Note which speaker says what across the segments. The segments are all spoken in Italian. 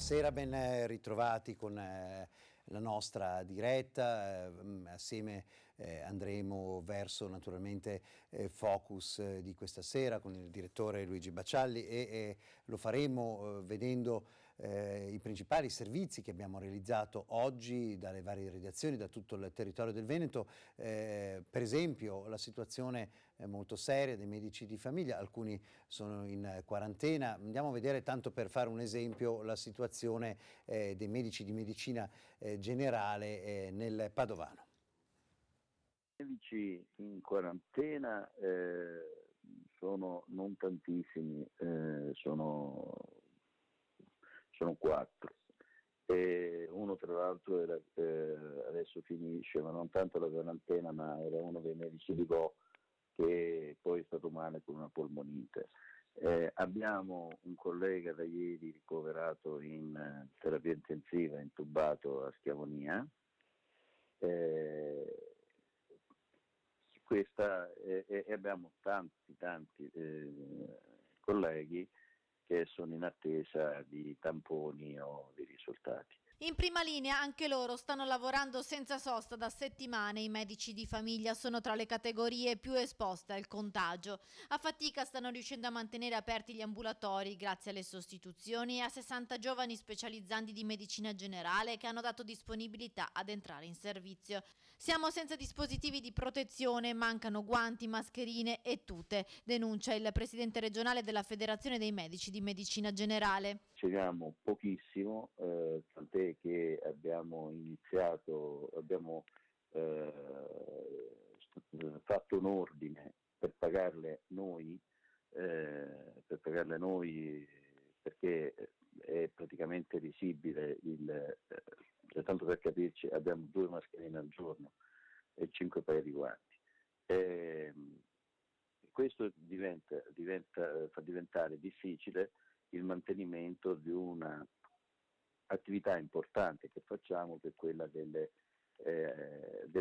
Speaker 1: Buonasera, ben ritrovati con la nostra diretta. Assieme andremo verso naturalmente focus di questa sera con il direttore Luigi Baccialli e lo faremo vedendo i principali servizi che abbiamo realizzato oggi dalle varie redazioni, da tutto il territorio del Veneto. Per esempio la situazione molto seria dei medici di famiglia, alcuni sono in quarantena. Andiamo a vedere, tanto per fare un esempio, la situazione dei medici di medicina generale nel Padovano.
Speaker 2: I medici in quarantena sono non tantissimi, sono 4. Uno tra l'altro adesso finisce, ma non tanto la quarantena, ma era uno dei medici di Go che poi è stato male con una polmonite. Abbiamo un collega da ieri ricoverato in terapia intensiva, intubato a Schiavonia. E abbiamo tanti colleghi che sono in attesa di tamponi o di risultati.
Speaker 3: In prima linea anche loro stanno lavorando senza sosta da settimane. I medici di famiglia sono tra le categorie più esposte al contagio. A fatica stanno riuscendo a mantenere aperti gli ambulatori grazie alle sostituzioni e a 60 giovani specializzanti di medicina generale che hanno dato disponibilità ad entrare in servizio. Siamo senza dispositivi di protezione, mancano guanti, mascherine e tute, denuncia il presidente regionale della Federazione dei Medici di Medicina Generale.
Speaker 2: Riceviamo pochissimo, tant'è che abbiamo fatto un ordine per pagarle noi, perché è praticamente risibile, tanto per capirci abbiamo 2 mascherine al giorno e 5 paia di guanti. Questo fa diventare difficile il mantenimento di una attività importante che facciamo, che è quella delle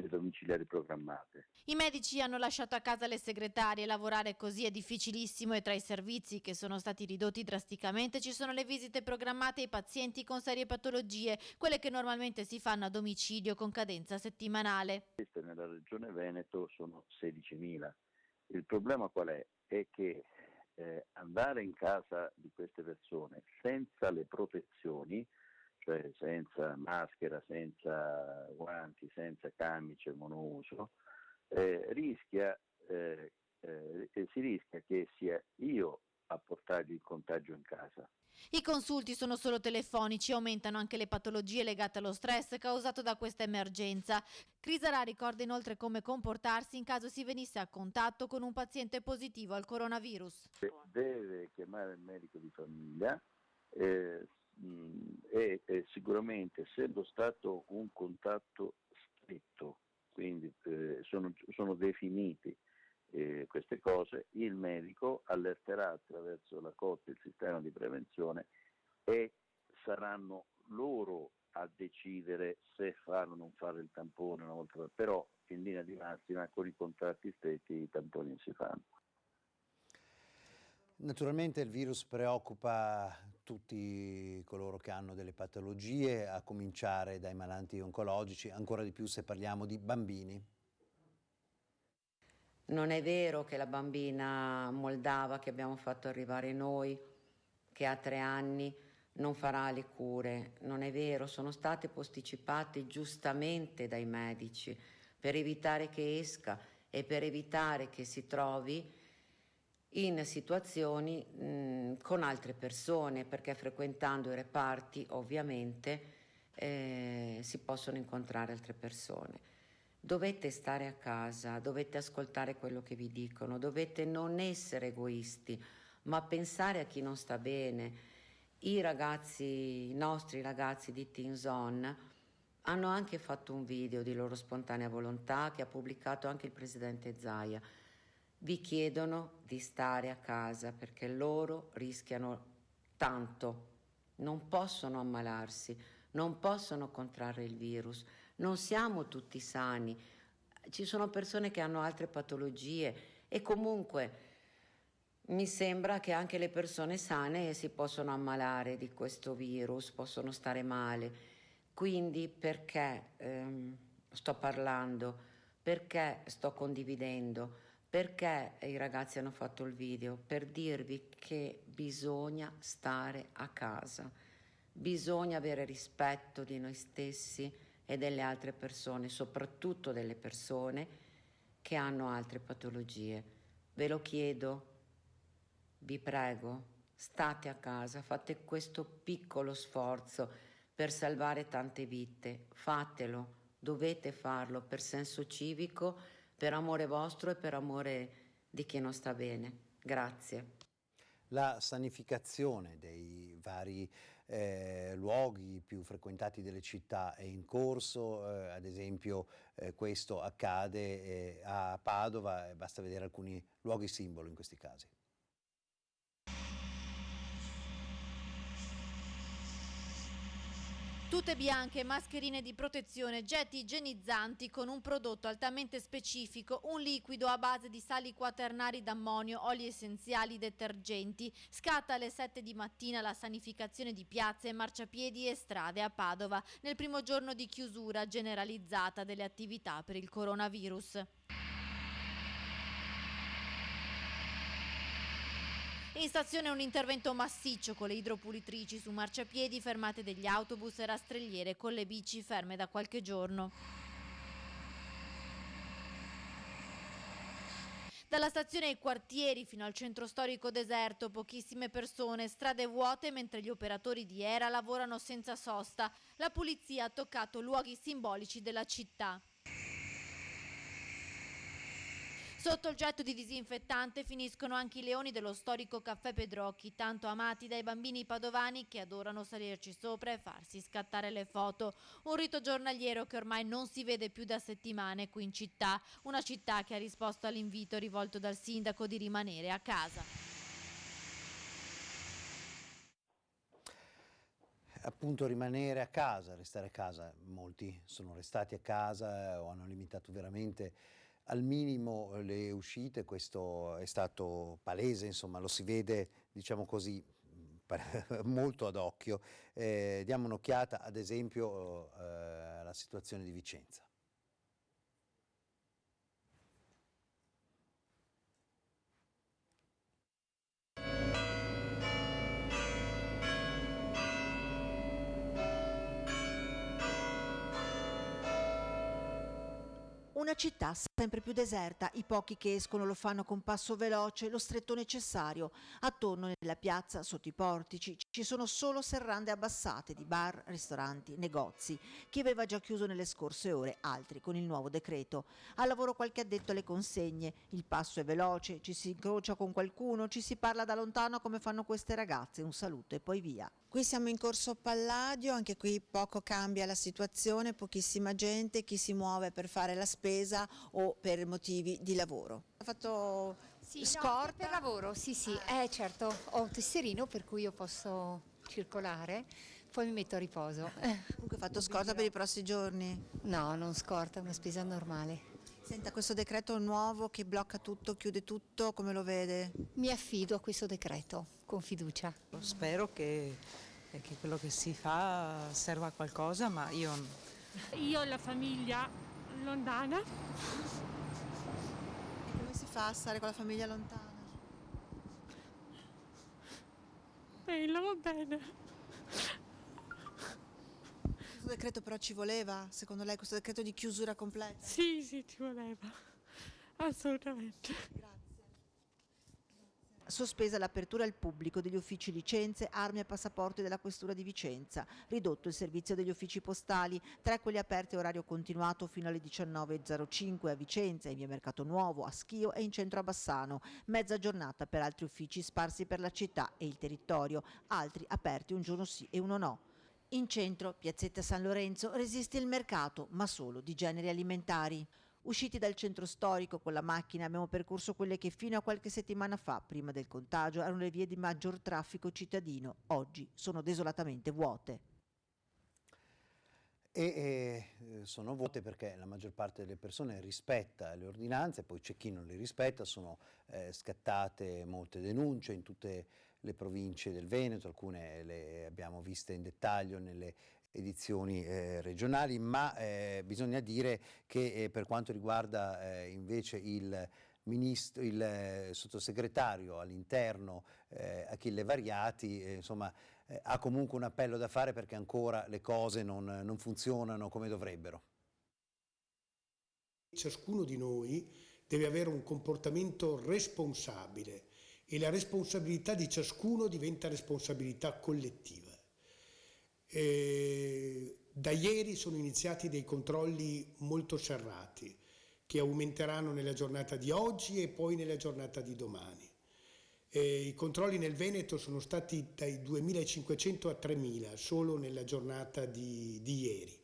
Speaker 2: domiciliari programmate.
Speaker 3: I medici hanno lasciato a casa le segretarie, lavorare così è difficilissimo e tra i servizi che sono stati ridotti drasticamente ci sono le visite programmate ai pazienti con serie patologie, quelle che normalmente si fanno a domicilio con cadenza settimanale.
Speaker 2: Queste nella regione Veneto sono 16.000. Il problema qual è? È che andare in casa di queste persone senza le protezioni, cioè senza maschera, senza guanti, senza camice monouso, si rischia che sia io a portargli il contagio in casa.
Speaker 3: I consulti sono solo telefonici, aumentano anche le patologie legate allo stress causato da questa emergenza. Crisara ricorda inoltre come comportarsi in caso si venisse a contatto con un paziente positivo al coronavirus.
Speaker 2: Deve chiamare il medico di famiglia e sicuramente, essendo stato un contatto stretto, quindi sono definiti queste cose, il medico allerterà attraverso la COT, il sistema di prevenzione, e saranno loro a decidere se fare o non fare il tampone una volta, però in linea di massima con i contatti stretti i tamponi non si fanno.
Speaker 1: Naturalmente il virus preoccupa tutti coloro che hanno delle patologie, a cominciare dai malati oncologici, ancora di più se parliamo di bambini.
Speaker 4: Non è vero che la bambina moldava che abbiamo fatto arrivare noi, che ha 3 anni, non farà le cure. Non è vero, sono state posticipate giustamente dai medici per evitare che esca e per evitare che si trovi in situazioni con altre persone, perché frequentando i reparti ovviamente si possono incontrare altre persone. Dovete stare a casa, dovete ascoltare quello che vi dicono, dovete non essere egoisti, ma pensare a chi non sta bene. I nostri ragazzi di Teen Zone hanno anche fatto un video di loro spontanea volontà che ha pubblicato anche il presidente Zaia. Vi chiedono di stare a casa perché loro rischiano tanto, non possono ammalarsi, non possono contrarre il virus, non siamo tutti sani, ci sono persone che hanno altre patologie e comunque Mi sembra che anche le persone sane si possono ammalare di questo virus, possono stare male. Quindi perché sto parlando? Perché sto condividendo? Perché i ragazzi hanno fatto il video? Per dirvi che bisogna stare a casa, bisogna avere rispetto di noi stessi e delle altre persone, soprattutto delle persone che hanno altre patologie. Ve lo chiedo, vi prego, state a casa, fate questo piccolo sforzo per salvare tante vite, fatelo, dovete farlo per senso civico, per amore vostro e per amore di chi non sta bene. Grazie.
Speaker 1: La sanificazione dei vari luoghi più frequentati delle città è in corso, ad esempio questo accade a Padova, basta vedere alcuni luoghi simbolo in questi casi.
Speaker 3: Tute bianche, mascherine di protezione, getti igienizzanti con un prodotto altamente specifico, un liquido a base di sali quaternari d'ammonio, oli essenziali, detergenti. Scatta alle 7 di mattina la sanificazione di piazze, marciapiedi e strade a Padova, nel primo giorno di chiusura generalizzata delle attività per il coronavirus. In stazione un intervento massiccio con le idropulitrici su marciapiedi, fermate degli autobus e rastrelliere con le bici ferme da qualche giorno. Dalla stazione ai quartieri fino al centro storico deserto, pochissime persone, strade vuote mentre gli operatori di ERA lavorano senza sosta. La polizia ha toccato luoghi simbolici della città. Sotto il getto di disinfettante finiscono anche i leoni dello storico caffè Pedrocchi, tanto amati dai bambini padovani che adorano salirci sopra e farsi scattare le foto. Un rito giornaliero che ormai non si vede più da settimane qui in città, una città che ha risposto all'invito rivolto dal sindaco di rimanere a casa.
Speaker 1: Appunto rimanere a casa, restare a casa, molti sono restati a casa o hanno limitato veramente al minimo le uscite, questo è stato palese, insomma lo si vede, diciamo così, molto ad occhio. Diamo un'occhiata ad esempio alla situazione di Vicenza.
Speaker 5: Una città sempre più deserta, i pochi che escono lo fanno con passo veloce, lo stretto necessario. Attorno nella piazza, sotto i portici, ci sono solo serrande abbassate di bar, ristoranti, negozi. Chi aveva già chiuso nelle scorse ore, altri con il nuovo decreto. Al lavoro qualche addetto alle consegne, il passo è veloce, ci si incrocia con qualcuno, ci si parla da lontano come fanno queste ragazze, un saluto e poi via.
Speaker 6: Qui siamo in Corso Palladio, anche qui poco cambia la situazione, pochissima gente, chi si muove per fare la spesa o per motivi di lavoro. Ha fatto scorta?
Speaker 7: No, per lavoro, sì, certo, ho un tesserino per cui io posso circolare, poi mi metto a riposo.
Speaker 6: Comunque ha fatto scorta per i prossimi giorni?
Speaker 7: No, non scorta, è una spesa normale.
Speaker 6: Senta, questo decreto nuovo che blocca tutto, chiude tutto, come lo vede?
Speaker 7: Mi affido a questo decreto con fiducia.
Speaker 8: Spero che quello che si fa serva a qualcosa, ma io
Speaker 9: ho la famiglia lontana.
Speaker 6: Come si fa a stare con la famiglia lontana?
Speaker 9: Bella, va bene.
Speaker 6: Questo decreto però ci voleva, secondo lei, questo decreto di chiusura completa?
Speaker 9: Sì, ci voleva. Assolutamente.
Speaker 6: Grazie.
Speaker 5: Sospesa l'apertura al pubblico degli uffici licenze, armi e passaporti della Questura di Vicenza. Ridotto il servizio degli uffici postali, 3 quelli aperti a orario continuato fino alle 19.05 a Vicenza, in via Mercato Nuovo, a Schio e in centro a Bassano. Mezza giornata per altri uffici sparsi per la città e il territorio, altri aperti un giorno sì e uno no. In centro, piazzetta San Lorenzo, resiste il mercato, ma solo di generi alimentari. Usciti dal centro storico con la macchina abbiamo percorso quelle che fino a qualche settimana fa, prima del contagio, erano le vie di maggior traffico cittadino. Oggi sono desolatamente vuote.
Speaker 1: Sono vuote perché la maggior parte delle persone rispetta le ordinanze, poi c'è chi non le rispetta, sono scattate molte denunce in tutte le province del Veneto, alcune le abbiamo viste in dettaglio nelle edizioni regionali, ma bisogna dire che per quanto riguarda invece il sottosegretario all'interno Achille Variati, insomma, ha comunque un appello da fare perché ancora le cose non funzionano come dovrebbero.
Speaker 10: Ciascuno di noi deve avere un comportamento responsabile e la responsabilità di ciascuno diventa responsabilità collettiva. Da ieri sono iniziati dei controlli molto serrati che aumenteranno nella giornata di oggi e poi nella giornata di domani. I controlli nel Veneto sono stati dai 2.500 a 3.000 solo nella giornata di ieri.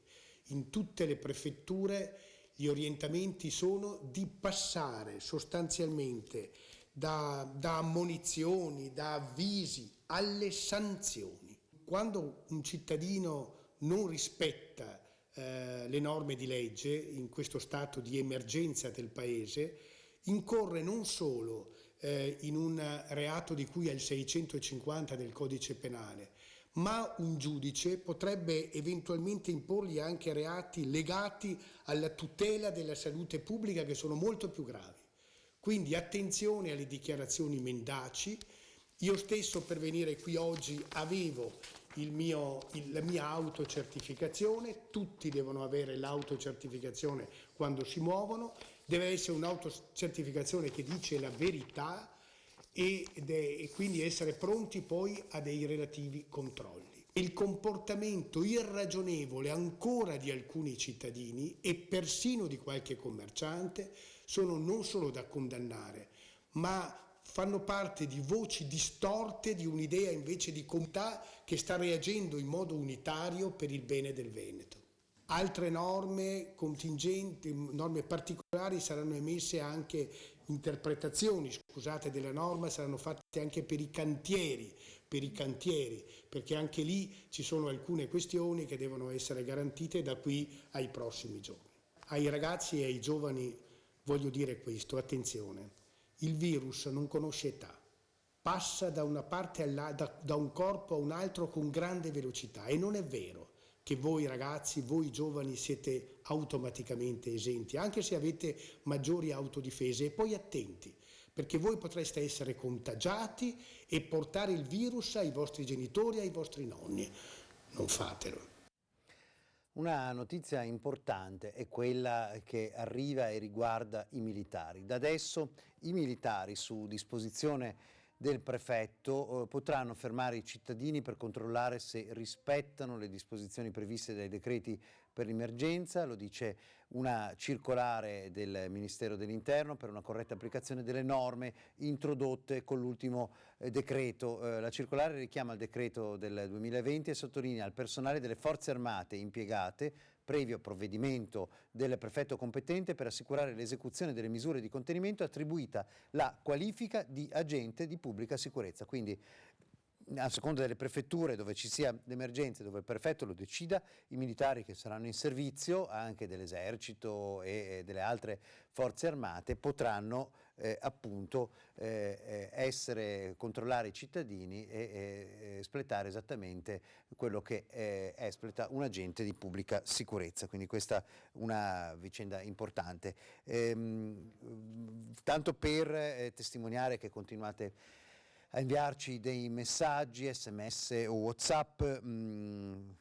Speaker 10: In tutte le prefetture gli orientamenti sono di passare sostanzialmente da ammonizioni, da avvisi alle sanzioni. Quando un cittadino non rispetta le norme di legge in questo stato di emergenza del Paese, incorre non solo in un reato di cui è il 650 del Codice Penale, ma un giudice potrebbe eventualmente imporgli anche reati legati alla tutela della salute pubblica che sono molto più gravi. Quindi attenzione alle dichiarazioni mendaci. Io stesso per venire qui oggi avevo la mia autocertificazione, tutti devono avere l'autocertificazione quando si muovono, deve essere un'autocertificazione che dice la verità e quindi essere pronti poi a dei relativi controlli. Il comportamento irragionevole ancora di alcuni cittadini e persino di qualche commerciante sono non solo da condannare, ma fanno parte di voci distorte di un'idea invece di comunità che sta reagendo in modo unitario per il bene del Veneto. Altre norme contingenti, norme particolari saranno emesse anche, interpretazioni, scusate, della norma saranno fatte anche per i cantieri, perché anche lì ci sono alcune questioni che devono essere garantite da qui ai prossimi giorni. Ai ragazzi e ai giovani voglio dire questo, attenzione, il virus non conosce età, passa da una parte da un corpo a un altro con grande velocità e non è vero che voi ragazzi, voi giovani siete automaticamente esenti, anche se avete maggiori autodifese. E poi attenti, perché voi potreste essere contagiati e portare il virus ai vostri genitori e ai vostri nonni. Non fatelo.
Speaker 1: Una notizia importante è quella che arriva e riguarda i militari. Da adesso i militari, su disposizione del prefetto, potranno fermare i cittadini per controllare se rispettano le disposizioni previste dai decreti per l'emergenza. Lo dice una circolare del Ministero dell'Interno per una corretta applicazione delle norme introdotte con l'ultimo decreto. La circolare richiama il decreto del 2020 e sottolinea al personale delle forze armate impiegate, previo provvedimento del prefetto competente, per assicurare l'esecuzione delle misure di contenimento attribuita la qualifica di agente di pubblica sicurezza. Quindi a seconda delle prefetture dove ci sia l'emergenza, dove il prefetto lo decida, i militari che saranno in servizio anche dell'esercito e delle altre forze armate potranno controllare i cittadini e espletare esattamente quello che espleta un agente di pubblica sicurezza. Quindi questa è una vicenda importante. Tanto per testimoniare che continuate a inviarci dei messaggi, sms o WhatsApp, un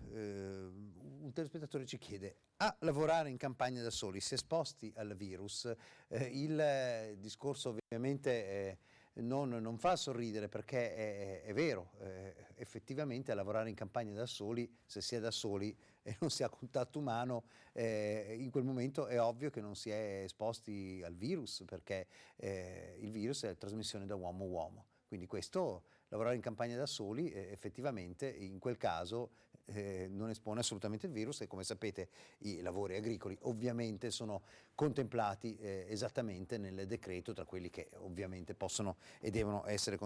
Speaker 1: telespettatore ci chiede: a lavorare in campagna da soli, si è esposti al virus? Il discorso ovviamente non fa sorridere, perché è vero, effettivamente a lavorare in campagna da soli, se si è da soli e non si ha contatto umano, in quel momento è ovvio che non si è esposti al virus, perché il virus è trasmissione da uomo a uomo. Quindi questo, lavorare in campagna da soli, effettivamente in quel caso non espone assolutamente il virus, e come sapete i lavori agricoli ovviamente sono contemplati esattamente nel decreto, tra quelli che ovviamente possono e devono essere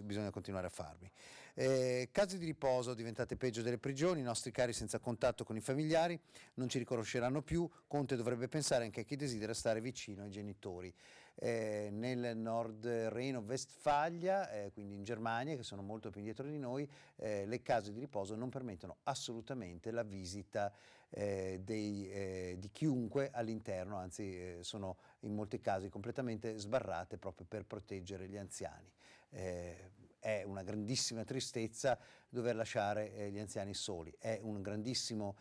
Speaker 1: bisogna continuare a farvi. Case di riposo diventate peggio delle prigioni, i nostri cari senza contatto con i familiari non ci riconosceranno più. Conte dovrebbe pensare anche a chi desidera stare vicino ai genitori. Nel Nord Reno-Vestfalia, quindi in Germania, che sono molto più indietro di noi, le case di riposo non permettono assolutamente la visita di chiunque all'interno, anzi sono in molti casi completamente sbarrate proprio per proteggere gli anziani. È una grandissima tristezza dover lasciare gli anziani soli, è un grandissimo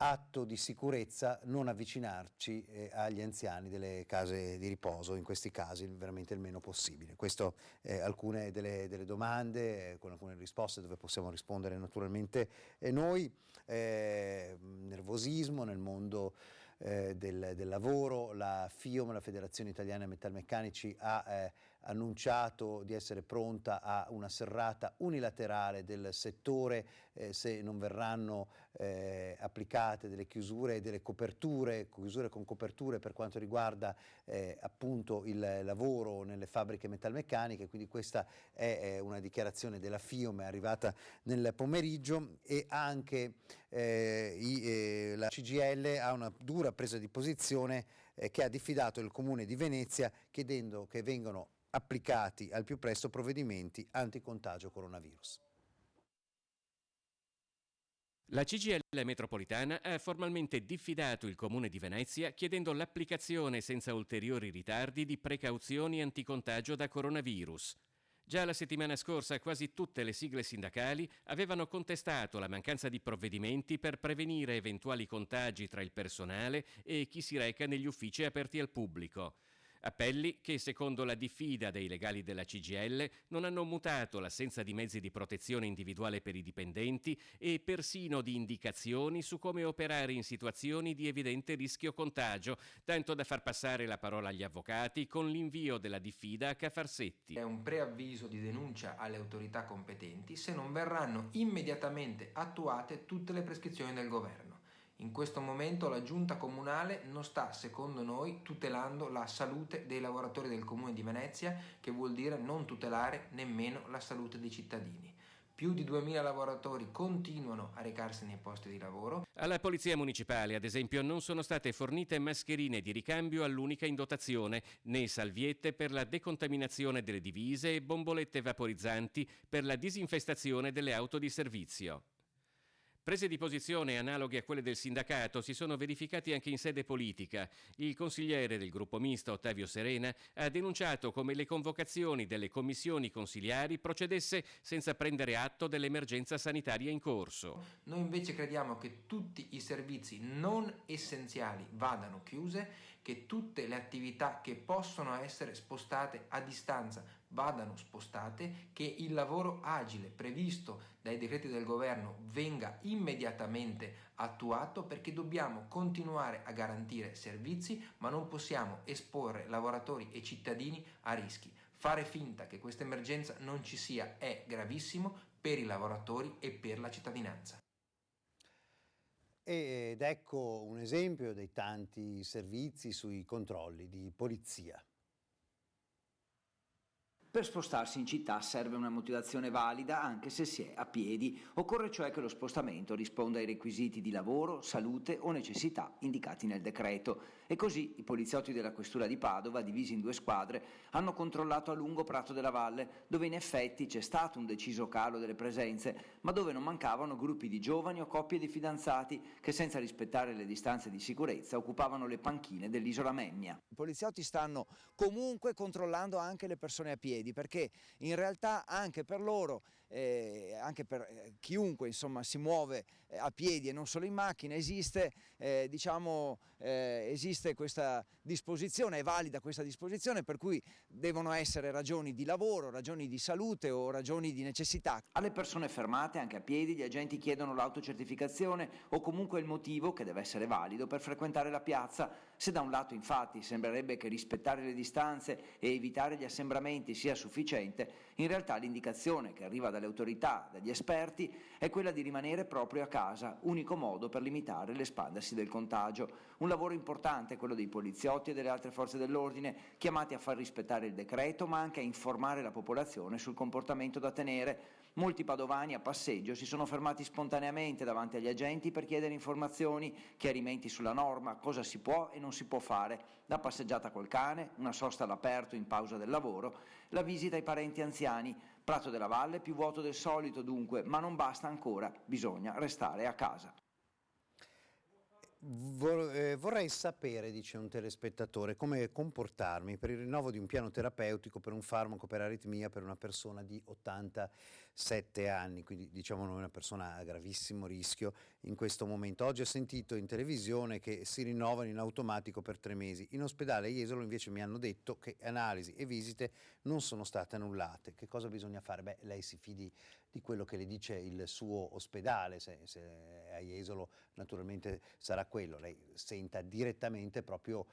Speaker 1: atto di sicurezza non avvicinarci agli anziani delle case di riposo, in questi casi veramente il meno possibile. Questo alcune delle domande, con alcune risposte dove possiamo rispondere naturalmente noi. Nervosismo nel mondo del lavoro. La FIOM, la Federazione Italiana Metalmeccanici, ha annunciato di essere pronta a una serrata unilaterale del settore se non verranno applicate delle chiusure e delle chiusure con coperture per quanto riguarda appunto il lavoro nelle fabbriche metalmeccaniche. Quindi questa è una dichiarazione della FIOM, è arrivata nel pomeriggio, e anche la CGIL ha una dura presa di posizione che ha diffidato il Comune di Venezia chiedendo che vengano applicati al più presto provvedimenti anticontagio coronavirus.
Speaker 11: La CGIL metropolitana ha formalmente diffidato il Comune di Venezia chiedendo l'applicazione senza ulteriori ritardi di precauzioni anticontagio da coronavirus. Già la settimana scorsa quasi tutte le sigle sindacali avevano contestato la mancanza di provvedimenti per prevenire eventuali contagi tra il personale e chi si reca negli uffici aperti al pubblico. Appelli che, secondo la diffida dei legali della CGIL, non hanno mutato l'assenza di mezzi di protezione individuale per i dipendenti e persino di indicazioni su come operare in situazioni di evidente rischio contagio, tanto da far passare la parola agli avvocati con l'invio della diffida a Cafarsetti.
Speaker 12: È un preavviso di denuncia alle autorità competenti se non verranno immediatamente attuate tutte le prescrizioni del governo. In questo momento la giunta comunale non sta, secondo noi, tutelando la salute dei lavoratori del Comune di Venezia, che vuol dire non tutelare nemmeno la salute dei cittadini. Più di 2000 lavoratori continuano a recarsi nei posti di lavoro.
Speaker 11: Alla Polizia Municipale, ad esempio, non sono state fornite mascherine di ricambio all'unica in dotazione, né salviette per la decontaminazione delle divise e bombolette vaporizzanti per la disinfestazione delle auto di servizio. Prese di posizione analoghe a quelle del sindacato si sono verificati anche in sede politica. Il consigliere del gruppo misto Ottavio Serena ha denunciato come le convocazioni delle commissioni consiliari procedesse senza prendere atto dell'emergenza sanitaria in corso.
Speaker 12: Noi invece crediamo che tutti i servizi non essenziali vadano chiuse, che tutte le attività che possono essere spostate a distanza vadano spostate, che il lavoro agile previsto dai decreti del governo venga immediatamente attuato, perché dobbiamo continuare a garantire servizi, ma non possiamo esporre lavoratori e cittadini a rischi. Fare finta che questa emergenza non ci sia è gravissimo per i lavoratori e per la cittadinanza.
Speaker 1: Ed ecco un esempio dei tanti servizi sui controlli di polizia.
Speaker 13: Per spostarsi in città serve una motivazione valida anche se si è a piedi. Occorre cioè che lo spostamento risponda ai requisiti di lavoro, salute o necessità indicati nel decreto. E così i poliziotti della Questura di Padova, divisi in 2 squadre, hanno controllato a lungo Prato della Valle, dove in effetti c'è stato un deciso calo delle presenze, ma dove non mancavano gruppi di giovani o coppie di fidanzati che, senza rispettare le distanze di sicurezza, occupavano le panchine dell'isola Memmia.
Speaker 14: I poliziotti stanno comunque controllando anche le persone a piedi, perché in realtà anche per loro, anche per chiunque insomma si muove a piedi e non solo in macchina, esiste questa disposizione, è valida questa disposizione, per cui devono essere ragioni di lavoro, ragioni di salute o ragioni di necessità.
Speaker 13: Alle persone fermate anche a piedi gli agenti chiedono l'autocertificazione o comunque il motivo, che deve essere valido, per frequentare la piazza. Se da un lato infatti sembrerebbe che rispettare le distanze e evitare gli assembramenti sia sufficiente, in realtà l'indicazione che arriva dal dalle autorità, dagli esperti, è quella di rimanere proprio a casa, unico modo per limitare l'espandersi del contagio. Un lavoro importante quello dei poliziotti e delle altre forze dell'ordine, chiamati a far rispettare il decreto, ma anche a informare la popolazione sul comportamento da tenere. Molti padovani a passeggio si sono fermati spontaneamente davanti agli agenti per chiedere informazioni, chiarimenti sulla norma, cosa si può e non si può fare, la passeggiata col cane, una sosta all'aperto in pausa del lavoro, la visita ai parenti anziani. Prato della Valle più vuoto del solito dunque, ma non basta ancora, bisogna restare a casa.
Speaker 1: Vorrei sapere, dice un telespettatore, come comportarmi per il rinnovo di un piano terapeutico per un farmaco per aritmia per una persona di 87 anni, quindi diciamo una persona a gravissimo rischio in questo momento. Oggi ho sentito in televisione che si rinnovano in automatico per 3 mesi. In ospedale a Jesolo invece mi hanno detto che analisi e visite non sono state annullate. Che cosa bisogna fare? Beh, lei si fidi di quello che le dice il suo ospedale, se a Jesolo naturalmente sarà quello, lei senta direttamente proprio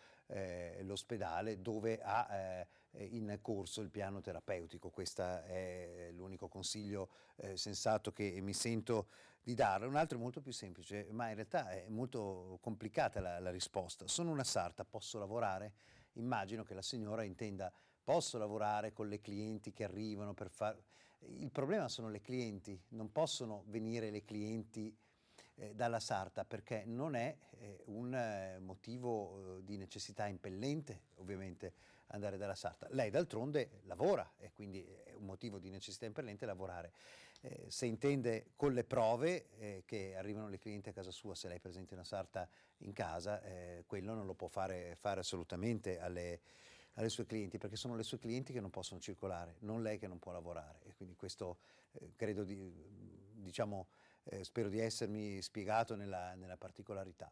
Speaker 1: l'ospedale dove ha in corso il piano terapeutico. Questo è l'unico consiglio sensato che mi sento di dare. Un altro è molto più semplice, ma in realtà è molto complicata la risposta. Sono una sarta, posso lavorare? Immagino che la signora intenda posso lavorare con le clienti che arrivano per fare... Il problema sono le clienti, non possono venire le clienti dalla sarta perché non è un motivo di necessità impellente ovviamente andare dalla sarta. Lei d'altronde lavora e quindi è un motivo di necessità impellente lavorare. Se intende con le prove che arrivano le clienti a casa sua, se lei presenta una sarta in casa, quello non lo può fare assolutamente alle sue clienti, perché sono le sue clienti che non possono circolare, non lei che non può lavorare. E quindi questo credo spero di essermi spiegato nella particolarità.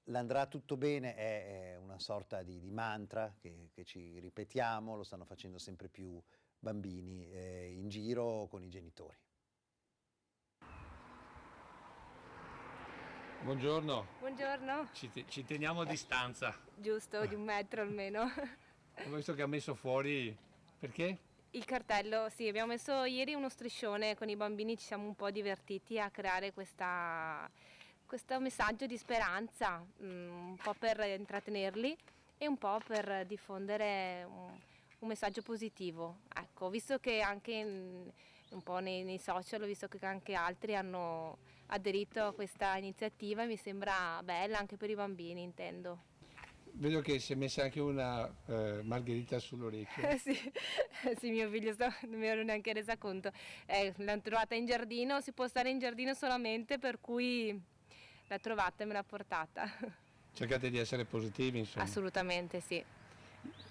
Speaker 1: L'andrà tutto bene è una sorta di mantra che ci ripetiamo, lo stanno facendo sempre più bambini in giro con i genitori.
Speaker 15: Buongiorno.
Speaker 16: Buongiorno.
Speaker 15: Ci teniamo a distanza.
Speaker 16: Giusto, di 1 metro almeno.
Speaker 15: Ho visto che ha messo fuori... Perché?
Speaker 16: Il cartello, sì, abbiamo messo ieri uno striscione con i bambini, ci siamo un po' divertiti a creare questo messaggio di speranza, un po' per intrattenerli e un po' per diffondere un messaggio positivo. Ecco, visto che anche un po' nei social, ho visto che anche altri hanno aderito a questa iniziativa e mi sembra bella anche per i bambini, intendo.
Speaker 15: Vedo che si è messa anche una margherita sull'orecchio.
Speaker 16: Sì, mio figlio non mi ero neanche resa conto. L'ho trovata in giardino, si può stare in giardino solamente, per cui l'ha trovata e me l'ha portata.
Speaker 15: Cercate di essere positivi, insomma.
Speaker 16: Assolutamente, sì.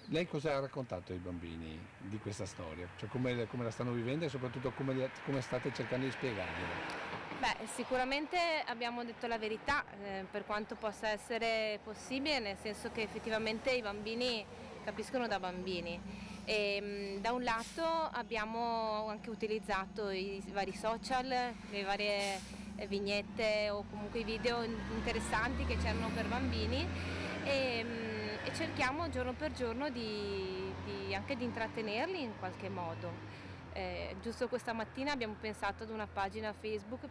Speaker 15: Lei cosa ha raccontato ai bambini di questa storia? Cioè come la stanno vivendo e soprattutto come state cercando di spiegargliela?
Speaker 16: Beh, sicuramente abbiamo detto la verità, per quanto possa essere possibile, nel senso che effettivamente i bambini capiscono da bambini. E, da un lato abbiamo anche utilizzato i vari social, le varie vignette o comunque i video interessanti che c'erano per bambini e cerchiamo giorno per giorno anche di intrattenerli in qualche modo. Giusto questa mattina abbiamo pensato ad una pagina Facebook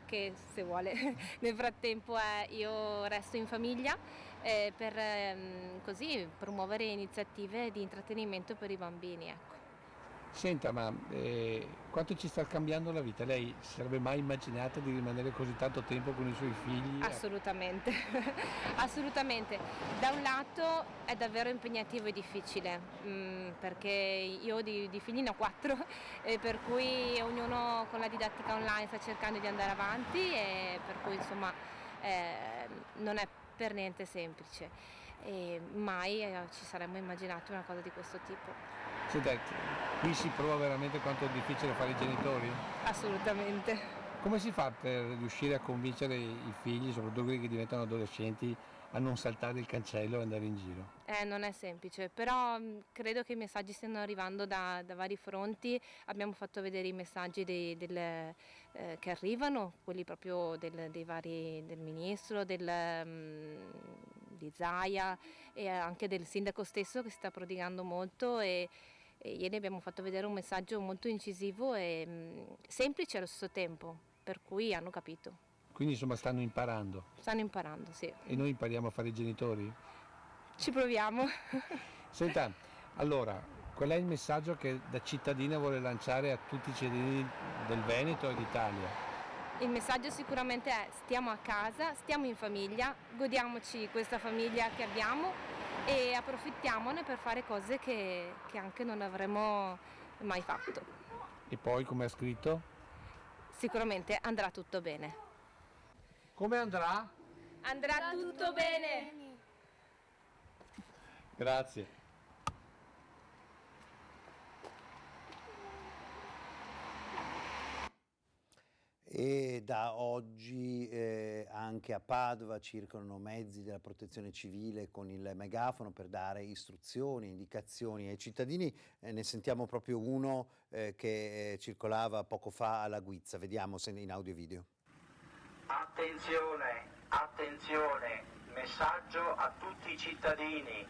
Speaker 16: che, se vuole, nel frattempo io resto in famiglia per così promuovere iniziative di intrattenimento per i bambini. Ecco.
Speaker 15: Senta, ma quanto ci sta cambiando la vita? Lei si sarebbe mai immaginata di rimanere così tanto tempo con i suoi figli?
Speaker 16: Assolutamente, assolutamente. Da un lato è davvero impegnativo e difficile, perché io di figli ne ho 4, per cui ognuno con la didattica online sta cercando di andare avanti e per cui insomma non è per niente semplice. E mai ci saremmo immaginati una cosa di questo tipo.
Speaker 15: Senta, qui si prova veramente quanto è difficile fare i genitori?
Speaker 16: Assolutamente.
Speaker 15: Come si fa per riuscire a convincere i figli, soprattutto quelli che diventano adolescenti, a non saltare il cancello e andare in giro?
Speaker 16: Non è semplice, però credo che i messaggi stiano arrivando da vari fronti. Abbiamo fatto vedere i messaggi che arrivano, quelli proprio del ministro, di Zaia e anche del sindaco stesso che si sta prodigando molto e E ieri abbiamo fatto vedere un messaggio molto incisivo e semplice allo stesso tempo, per cui hanno capito.
Speaker 15: Quindi insomma stanno imparando.
Speaker 16: Stanno imparando, sì.
Speaker 15: E noi impariamo a fare i genitori?
Speaker 16: Ci proviamo.
Speaker 15: Senta, allora, qual è il messaggio che da cittadina vuole lanciare a tutti i cittadini del Veneto e d'Italia?
Speaker 16: Il messaggio sicuramente è: stiamo a casa, stiamo in famiglia, godiamoci questa famiglia che abbiamo e approfittiamone per fare cose che anche non avremmo mai fatto.
Speaker 15: E poi, come ha scritto?
Speaker 16: Sicuramente andrà tutto bene.
Speaker 15: Come andrà?
Speaker 16: Andrà tutto bene!
Speaker 15: Grazie.
Speaker 1: E da oggi anche a Padova circolano mezzi della protezione civile con il megafono per dare istruzioni, indicazioni ai cittadini. Ne sentiamo proprio uno che circolava poco fa alla Guizza. Vediamo se in audio e video.
Speaker 17: Attenzione, attenzione, messaggio a tutti i cittadini.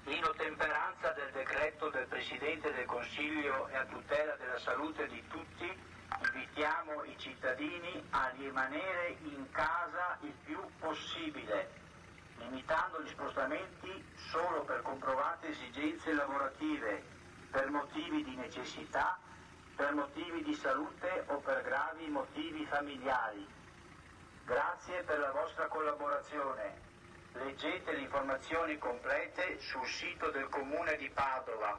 Speaker 17: In ottemperanza del decreto del Presidente del Consiglio e a tutela della salute di tutti, invitiamo i cittadini a rimanere in casa il più possibile, limitando gli spostamenti solo per comprovate esigenze lavorative, per motivi di necessità, per motivi di salute o per gravi motivi familiari. Grazie per la vostra collaborazione. Leggete le informazioni complete sul sito del Comune di Padova,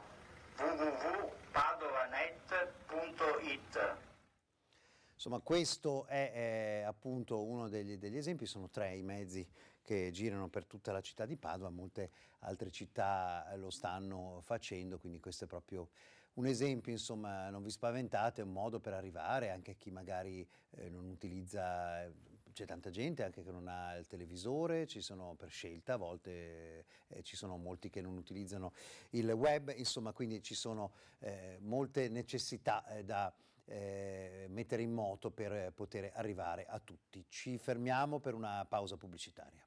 Speaker 17: www.padovanet.it.
Speaker 1: Insomma, questo è appunto uno degli esempi. Sono 3 i mezzi che girano per tutta la città di Padova, molte altre città lo stanno facendo, quindi questo è proprio un esempio. Insomma, non vi spaventate, è un modo per arrivare anche a chi magari non utilizza. C'è tanta gente anche che non ha il televisore, ci sono per scelta, a volte ci sono molti che non utilizzano il web, insomma, quindi ci sono molte necessità da mettere in moto per poter arrivare a tutti. Ci fermiamo per una pausa pubblicitaria.